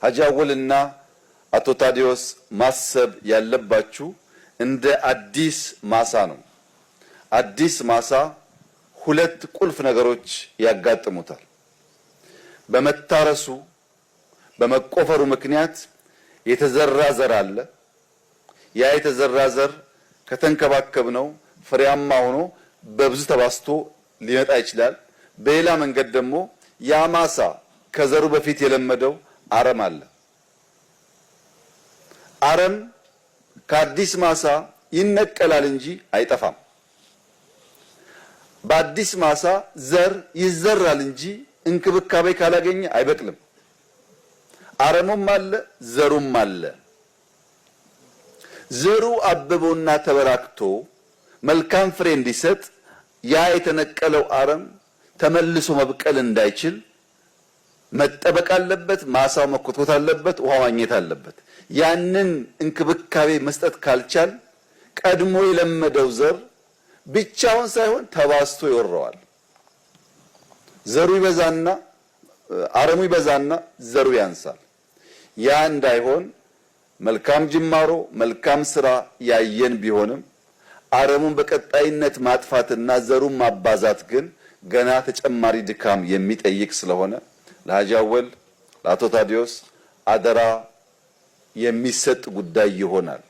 ሀጂ አወልና አቶ ታዲዮስ ማሰብ ያለባችሁ እንደ አዲስ ማሳ ነው። አዲስ ማሳ ሁለት ቁልፍ ነገሮች ያጋጥሙታል። በመታረሱ በመቆፈሩ ምክንያት የተዘራ ዘር አለ። ያ የተዘራ ዘር ከተንከባከብነው ፍሬያማ ሆኖ በብዙ ተባስቶ ሊመጣ ይችላል። በሌላ መንገድ ደግሞ ያ ማሳ ከዘሩ በፊት የለመደው አረም አለ። አረም ከአዲስ ማሳ ይነቀላል እንጂ አይጠፋም። በአዲስ ማሳ ዘር ይዘራል እንጂ እንክብካቤ ካላገኘ አይበቅልም። አረሙም አለ፣ ዘሩም አለ። ዘሩ አብቦና ተበራክቶ መልካም ፍሬ እንዲሰጥ ያ የተነቀለው አረም ተመልሶ መብቀል እንዳይችል መጠበቅ አለበት። ማሳው መኮትኮት አለበት፣ ውሃ ማግኘት አለበት። ያንን እንክብካቤ መስጠት ካልቻል ቀድሞ የለመደው ዘር ብቻውን ሳይሆን ተባስቶ ይወረዋል። ዘሩ ይበዛና አረሙ ይበዛና ዘሩ ያንሳል። ያ እንዳይሆን መልካም ጅማሮ መልካም ስራ ያየን ቢሆንም አረሙን በቀጣይነት ማጥፋትና ዘሩን ማባዛት ግን ገና ተጨማሪ ድካም የሚጠይቅ ስለሆነ ለሀጂ አወል ለአቶ ታዲዮስ አደራ የሚሰጥ ጉዳይ ይሆናል።